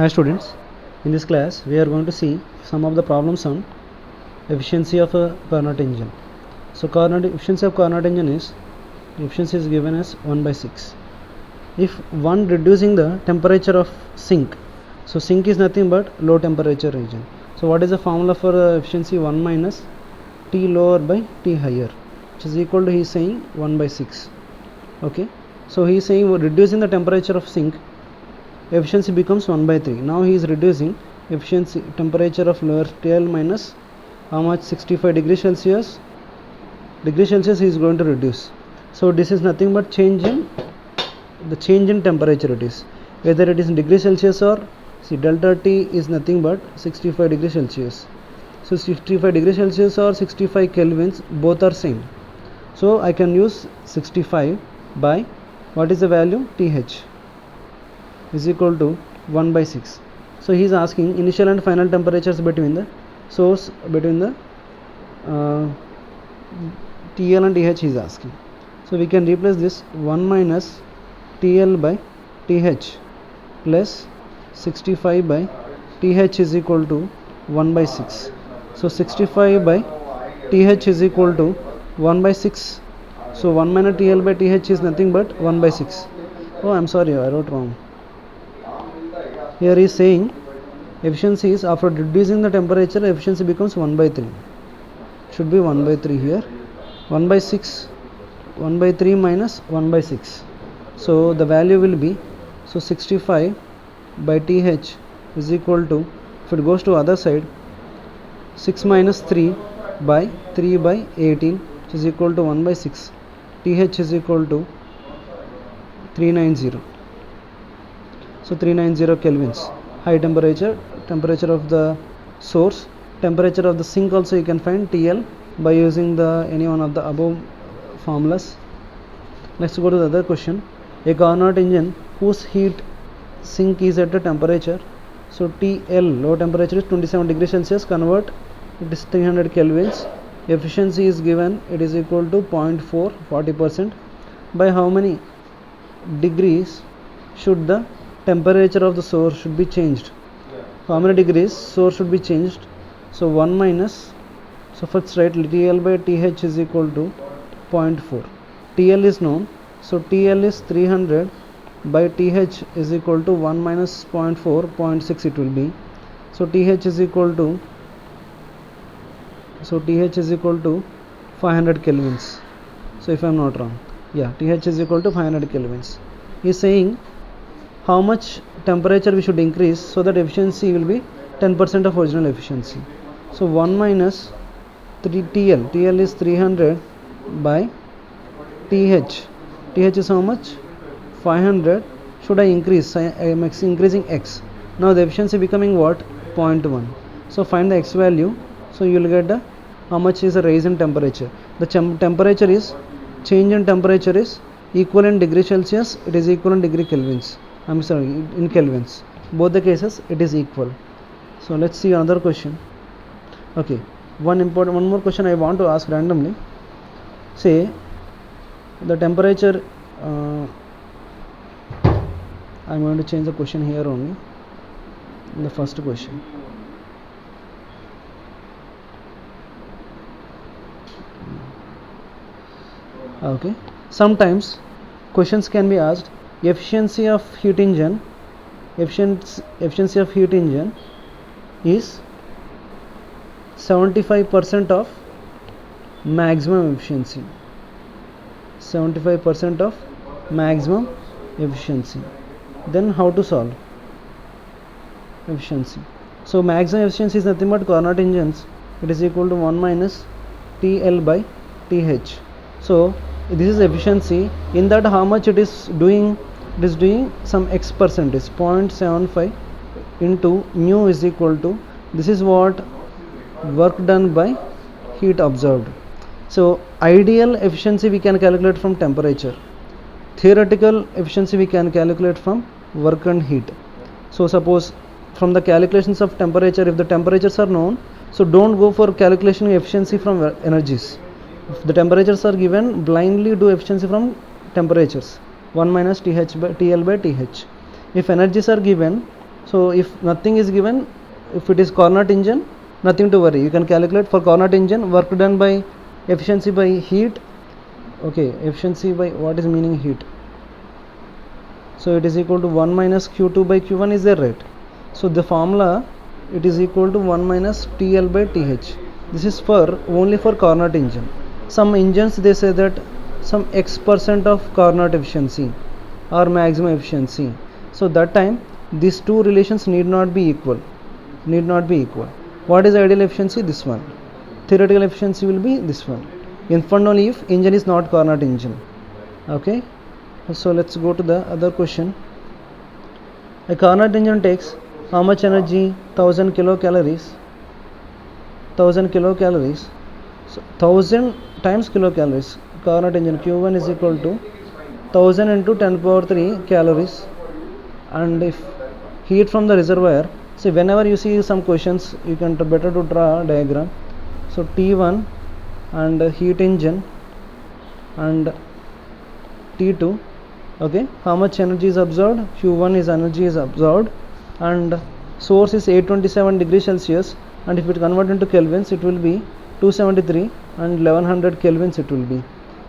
Hi students, in this class we are going to see some of the problems on efficiency of a Carnot engine. So efficiency of Carnot engine is, efficiency is given as 1 by 6. If one reducing the temperature of sink, so sink is nothing but low temperature region. So what is the formula for efficiency? 1 minus T lower by T higher, which is equal to, he is saying 1 by 6. Okay, so he is saying reducing the temperature of sink, efficiency becomes 1 by 3. Now he is reducing efficiency temperature of lower TL minus how much? 65 degrees Celsius. He is going to reduce. So this is nothing but change in temperature. It is whether it is in degrees Celsius or, see, delta T is nothing but 65 degrees Celsius. So 65 degrees Celsius or 65 kelvins, both are same. So I can use 65 by, what is the value? TH is equal to 1 by 6. So he is asking initial and final temperatures between the source, between the TL and TH he is asking. So we can replace this 1 minus TL by TH plus 65 by TH is equal to 1 by 6. So 65 by TH is equal to 1 by 6. So 1 minus TL by TH is nothing but 1 by 6. Oh, I'm sorry, I wrote wrong. Here he is saying efficiency is, after reducing the temperature, efficiency becomes 1 by 3. Should be 1 by 3 here. 1 by 6, 1 by 3 minus 1 by 6. So the value will be, so 65 by TH is equal to, if it goes to other side, 6 minus 3 by 3 by 18, which is equal to 1 by 6. TH is equal to 390. So 390 kelvins. High temperature of the source, temperature of the sink also you can find TL by using the any one of the above formulas. Let's go to the other question. A Carnot engine whose heat sink is at a temperature, so TL low temperature is 27 degrees Celsius, convert it is 300 kelvins. Efficiency is given, it is equal to 0.4, 40%. By how many degrees should the temperature of the source should be changed? How many degrees source should be changed? So 1 minus, so first write TL by TH is equal to 0.4. TL is known, so TL is 300 by TH is equal to 1 minus 0.4, 0.6 it will be. So TH is equal to, 500 kelvins. So if I am not wrong, yeah, TH is equal to 500 kelvins. He is saying how much temperature we should increase so that efficiency will be 10% of original efficiency. So 1 minus 3 TL is 300 by TH is how much? 500. Should I increase? I am increasing X. Now the efficiency becoming what? 0.1. So find the X value. So you will get the, how much is the rise in temperature. The temperature is, change in temperature is equal in degree Celsius, it is equal in degree kelvins. I'm sorry, in kelvins. Both the cases it is equal. So let's see another question. Okay, one more question I want to ask randomly. Say the temperature, I'm going to change the question here only, in the first question. Okay, sometimes questions can be asked, efficiency of heat engine is 75% of maximum efficiency. 75% of maximum efficiency. Then how to solve efficiency? So maximum efficiency is nothing but Carnot engines, it is equal to 1 minus TL by TH. So this is efficiency. In that, how much it is doing? It is doing some X percentage, 0.75 into mu is equal to, this is what work done by heat absorbed. So ideal efficiency we can calculate from temperature. Theoretical efficiency we can calculate from work and heat. So suppose from the calculations of temperature, if the temperatures are known, so don't go for calculation efficiency from energies. If the temperatures are given, blindly do efficiency from temperatures. 1 minus TL by TH. If energies are given, So if nothing is given, if it is Carnot engine, nothing to worry, you can calculate for Carnot engine work done by efficiency by heat. Okay, efficiency by what is meaning heat, so it is equal to 1 minus Q2 by Q1, is there, right? So the formula, it is equal to 1 minus TL by TH. This is for only for Carnot engine. Some engines they say that some X% of Carnot efficiency or maximum efficiency, so that time these two relations need not be equal. What is ideal efficiency? This one. Theoretical efficiency will be this one. If and only if engine is not Carnot engine. Okay, so let's go to the other question. A Carnot engine takes how much energy? 1000 kilocalories. 1000 kilocalories. So 1000 times kilocalories. Carnot engine Q1 is equal to 1000 into 10 power 3 calories. And if heat from the reservoir, see whenever you see some questions, you can better to draw a diagram. So T1 and heat engine and T2. Okay, how much energy is absorbed? Q1 is energy is absorbed, and source is 827 degrees Celsius, and if it convert into kelvins, it will be 273 and 1100 kelvins it will be.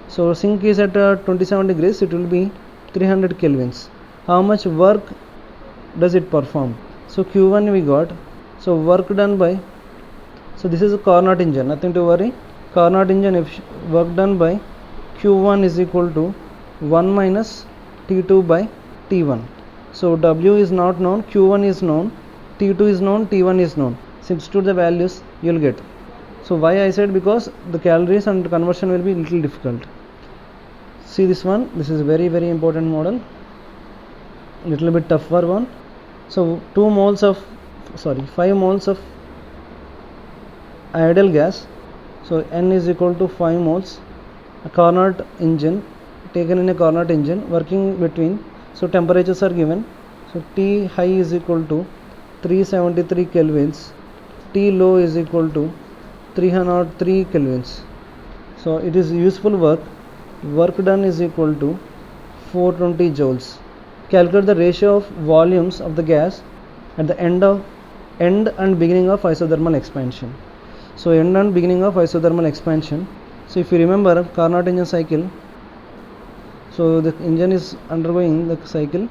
So sink is at 27 degrees, it will be 300 kelvins. How much work does it perform? So Q1 we got. So work done by, so this is a Carnot engine, nothing to worry. Carnot engine work done by Q1 is equal to 1 minus T2 by T1. So W is not known, Q1 is known, T2 is known, T1 is known. Substitute the values, you will get. So why I said, because the calories and conversion will be little difficult. See this one, this is very important model, little bit tougher one. So 5 moles of ideal gas. So N is equal to 5 moles. A Carnot engine, taken in a Carnot engine, working between, so temperatures are given. So T high is equal to 373 kelvins, T low is equal to 303 kelvins. So it is useful work done is equal to 420 joules. Calculate the ratio of volumes of the gas at the end and beginning of isothermal expansion. So end and beginning of isothermal expansion. So if you remember Carnot engine cycle, so the engine is undergoing the cycle.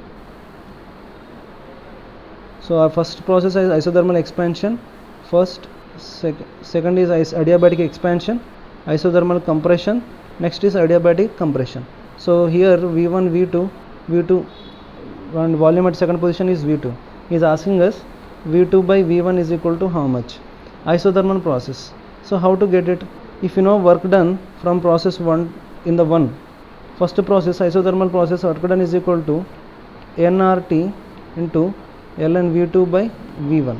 So our first process is isothermal expansion, second is adiabatic expansion, isothermal compression, next is adiabatic compression. So here V1, V2 and volume at second position is V2. He is asking us V2 by V1 is equal to how much? Isothermal process. So how to get it? If you know work done from process 1 in the first process, isothermal process, work done is equal to nRT into ln V2 by V1.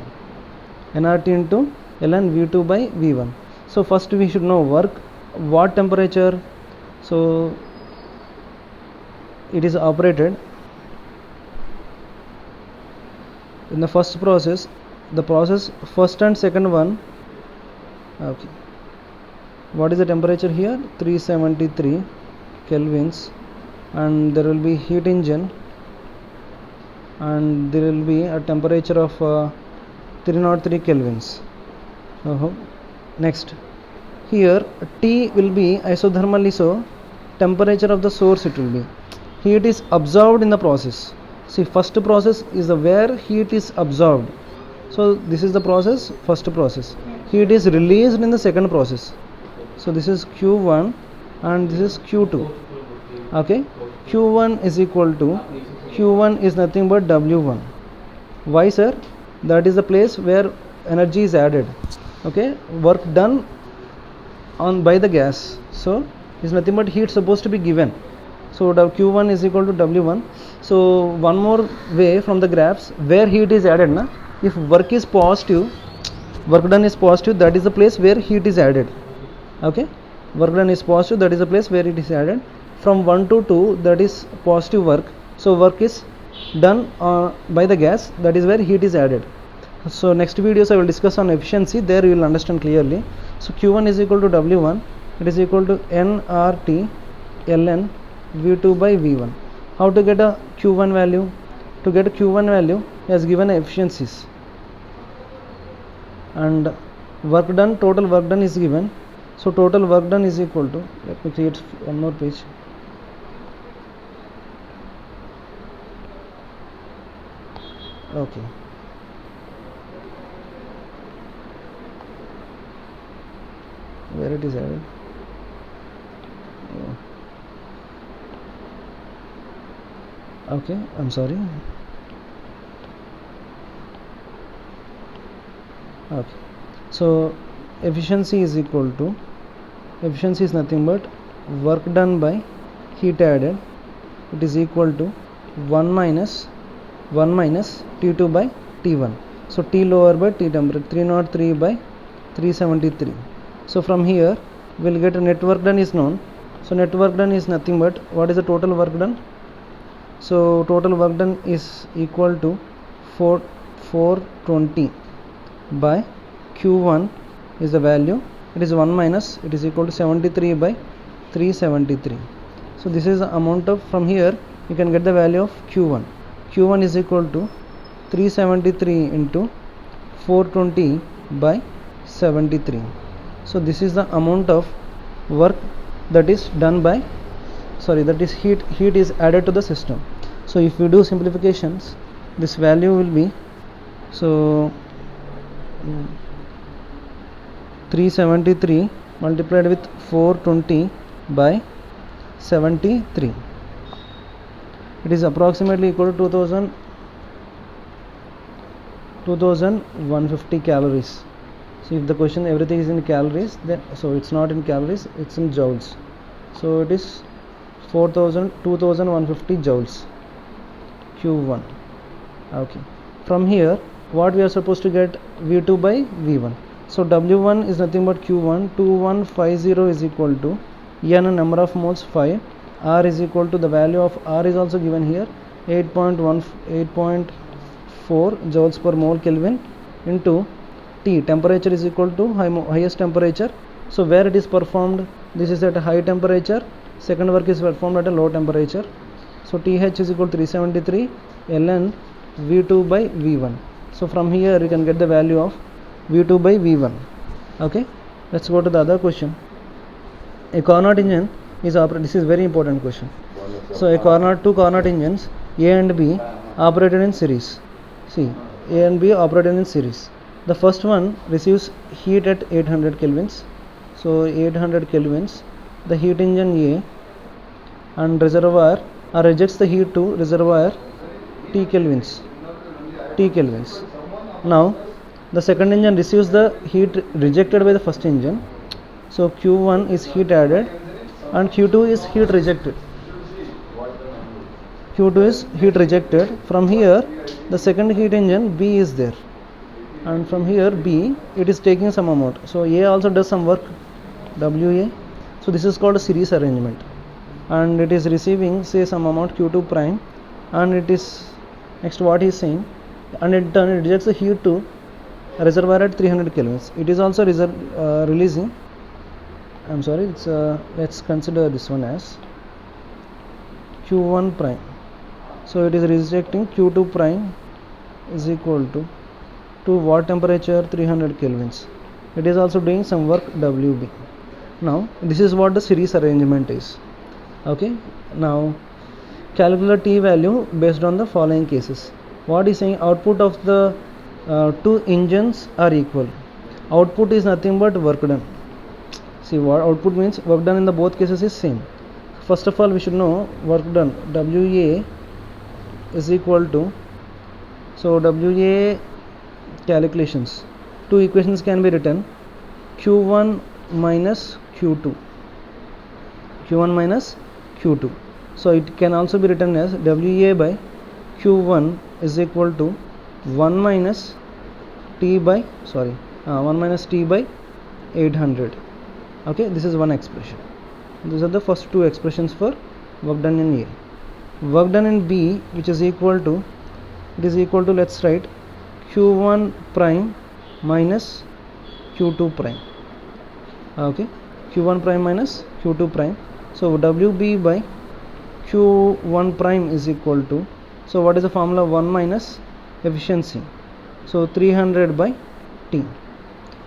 nRT into ln V2 by V1. So first we should know work, what temperature. So it is operated in the first process, the process first and second one. Okay, what is the temperature here? 373 kelvins, and there will be heat engine, and there will be a temperature of 303 kelvins. Next, here T will be isothermally, so temperature of the source it will be. Heat is absorbed in the process. See, first process is the where heat is absorbed. So this is the process, first process. Heat is released in the second process. So this is Q1 and this is Q2. Okay, Q1 is equal to, Q1 is nothing but W1. Why, sir? That is the place where energy is added. Okay, work done on by the gas. So is nothing but heat supposed to be given. So Q1 is equal to W1. So one more way from the graphs, where heat is added, na? If work is positive, work done is positive, that is the place where heat is added. Okay, work done is positive, that is the place where it is added. From 1 to 2, that is positive work. So work is done by the gas, that is where heat is added. So next videos I will discuss on efficiency, there you will understand clearly. So Q1 is equal to W1, it is equal to nRT ln V2 by V1. How to get a Q1 value? To get q1 value, he has given efficiencies, and work done, total work done is given. So total work done is equal to, let me create one more page. Okay, where it is added. Okay, I'm sorry. Okay, so efficiency is equal to, efficiency is nothing but work done by heat added, it is equal to 1 minus T2 by T1. So T lower by T temperature, 303 by 373. So from here we'll get a net work done is known. So net work done is nothing but, what is the total work done? So total work done is equal to 420 by Q1 is the value, it is 1 minus, it is equal to 73 by 373. So this is the amount of, from here you can get the value of Q1. Q1 is equal to 373 into 420 by 73. So this is the amount of work that is done by, that is heat is added to the system. So if we do simplifications, this value will be, so 373 multiplied with 420 by 73, it is approximately equal to 2150 calories. So if the question everything is in calories, then so it's not in calories, it's in joules. So it is 2150 joules Q1. Okay, from here what we are supposed to get, V2 by V1. So W1 is nothing but Q1, 2150 is equal to N number of moles 5, R is equal to, the value of R is also given here, 8.4 joules per mole Kelvin, into T, temperature is equal to highest temperature. So where it is performed, this is at a high temperature, second work is performed at a low temperature. So TH is equal to 373 ln V2 by V1. So from here you can get the value of V2 by V1. Okay, let's go to the other question. A Carnot engine is operated, this is very important question. So a Carnot, two Carnot engines A and B operated in series. See, A and B operated in series. The first one receives heat at 800 kelvins. So 800 kelvins, the heat engine A and reservoir, or rejects the heat to reservoir T kelvins. Now the second engine receives the heat rejected by the first engine. So Q1 is heat added and Q2 is heat rejected. From here the second heat engine B is there, and from here B, it is taking some amount. So A also does some work, WA. So this is called a series arrangement, and it is receiving say some amount Q2 prime, and it is next what he is saying, and it rejects the heat to reservoir at 300 kelvins. It is also releasing, I'm sorry, it's let's consider this one as Q1 prime. So it is rejecting Q2 prime is equal to what temperature, 300 kelvins. It is also doing some work, WB. Now this is what the series arrangement is. Okay, now calculate T value based on the following cases. What is saying, output of the two engines are equal. Output is nothing but work done. See, what output means, work done in the both cases is same. First of all we should know work done, WA is equal to, so WA calculations, two equations can be written, Q1 minus Q2. So it can also be written as WA by Q1 is equal to 1 minus T by 800. Okay, this is one expression. These are the first two expressions for work done in A. Work done in B, which is equal to, it is equal to, let's write Q1 prime minus Q2 prime. Okay, Q1 prime minus Q2 prime. So WB by Q1 prime is equal to, So what is the formula? 1 minus efficiency, so 300 by T.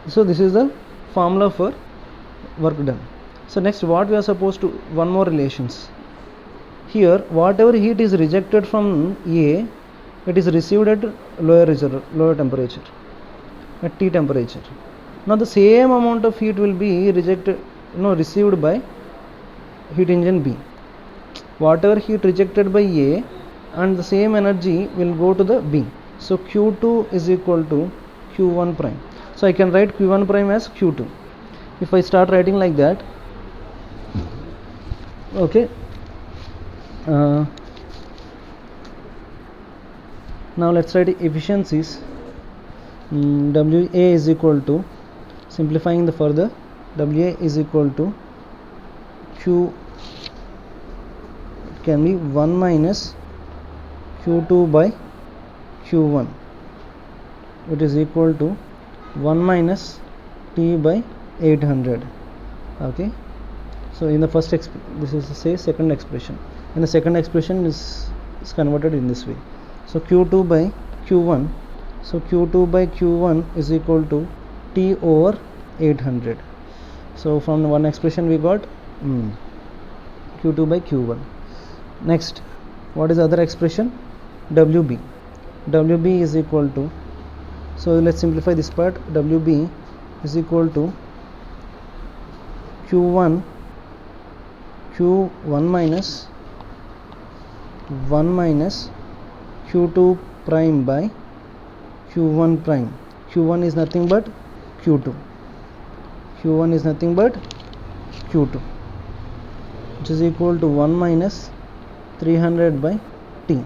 So this is the formula for work done. So next, what we are supposed to, one more relations. Here whatever heat is rejected from A, it is received at lower temperature, at T temperature. Now the same amount of heat will be received by heat engine B. Whatever heat rejected by A, and the same energy will go to the B. So Q2 is equal to Q1 prime. So I can write Q1 prime as Q2. If I start writing like that, okay, now let's write efficiencies. WA is equal to, simplifying the further, WA is equal to Q, it can be 1 minus Q2 by Q1, it is equal to 1 minus T by 800. Okay, so in the first this is say second expression. In the second expression is converted in this way. So Q2 by Q1, so Q2 by Q1 is equal to T over 800. So from one expression we got Q2 by Q1. Next, what is the other expression? WB. WB is equal to, so let's simplify this part. WB is equal to Q1 minus 1 minus Q2 prime by Q1 prime. Q1 is nothing but Q2. Q1 is nothing but Q2, which is equal to 1 minus 300 by T.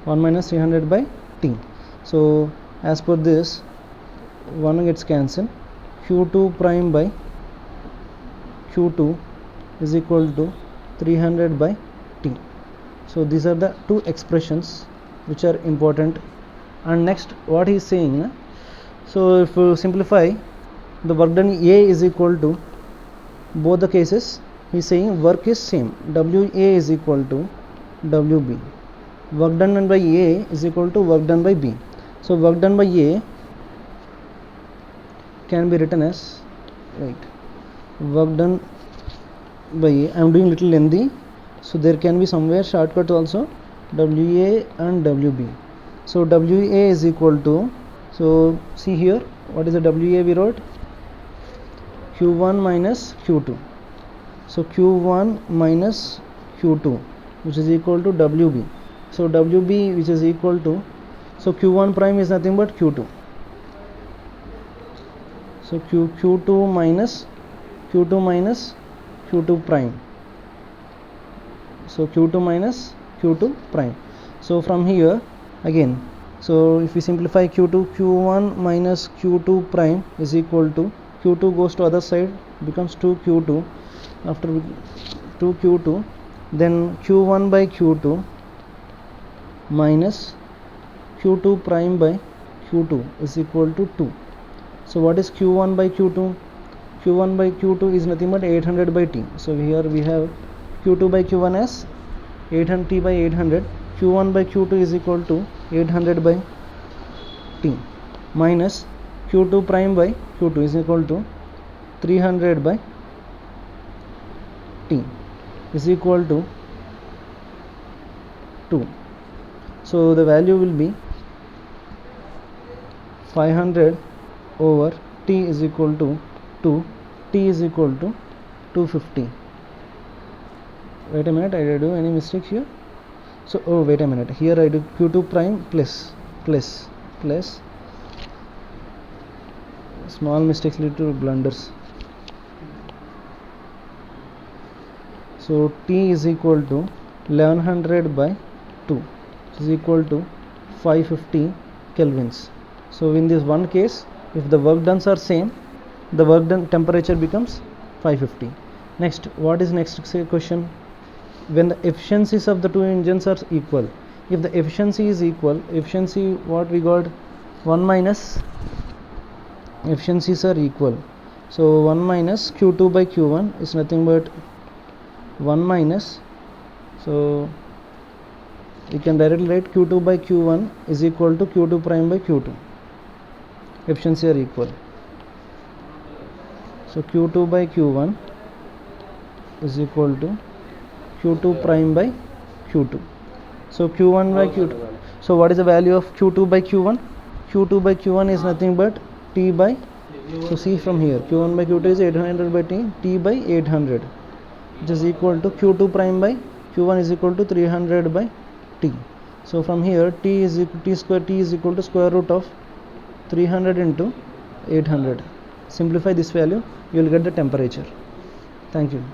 1 minus 300 by T. So as per this, 1 gets cancelled. Q2 prime by Q2 is equal to 300 by T. So these are the two expressions which are important. And next, what he is saying, so if you simplify, the work done A is equal to, both the cases he is saying work is same, WA is equal to WB. Work done by A is equal to work done by B. So work done by A can be written as, right, work done by A, I am doing little lengthy, so there can be somewhere shortcut also, WA and WB. So WA is equal to, so see here, what is the WA we wrote? Q1 minus Q2. So Q1 minus Q2, which is equal to WB. So WB, which is equal to, so Q1 prime is nothing but Q2. So Q2 minus Q2 prime. So Q2 minus Q2 prime. So from here again, so if we simplify Q1 minus Q2 prime is equal to, Q2 goes to other side, becomes 2Q2. After 2Q2, then Q1 by Q2 minus Q2 prime by Q2 is equal to 2. So what is Q1 by Q2? Q1 by Q2 is nothing but 800 by T. So here we have Q2 by Q1 as 800 T by 800. Q1 by Q2 is equal to 800 by T minus Q2 prime by Q2 is equal to 300 by T is equal to 2. So the value will be 500 over T is equal to 2. T is equal to 250. Wait a minute, I do any mistake here? So wait a minute, here I do Q2 prime plus small mistakes lead to blunders. So T is equal to 1100 by 2, which is equal to 550 kelvins. So in this one case, if the work done are same, the work done temperature becomes 550. Next, what is next question? When the efficiencies of the two engines are equal, if the efficiency is equal, efficiency what we got, 1 minus, efficiencies are equal, so 1 minus Q2 by Q1 is nothing but 1 minus, so you can directly write q2 by q1 is equal to q2 prime by q2. Efficiency are equal. So q2 by q1 is equal to q2 prime by q2. So q1 by q2. So what is the value of q2 by q1? q2 by q1 is nothing but t by, so see from here, q1 by q2 is 800 by t by 800, which is equal to q2 prime by q1 is equal to 300 by t. So from here t is equal to square root of 300 into 800. Simplify this value, you will get the temperature. Thank you.